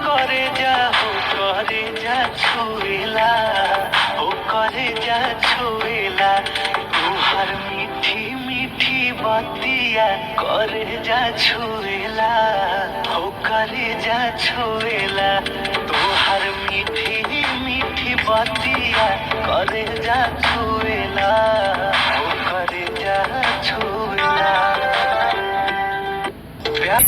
करे जा हो करे जा छुएला हो करे जा छुएला तुहार मीठी मीठी बतिया करे जा छुएला हो करे जा छुएला तुहार मीठी मीठी बतिया करे जा छुएला हो करे जा छुएला प्यार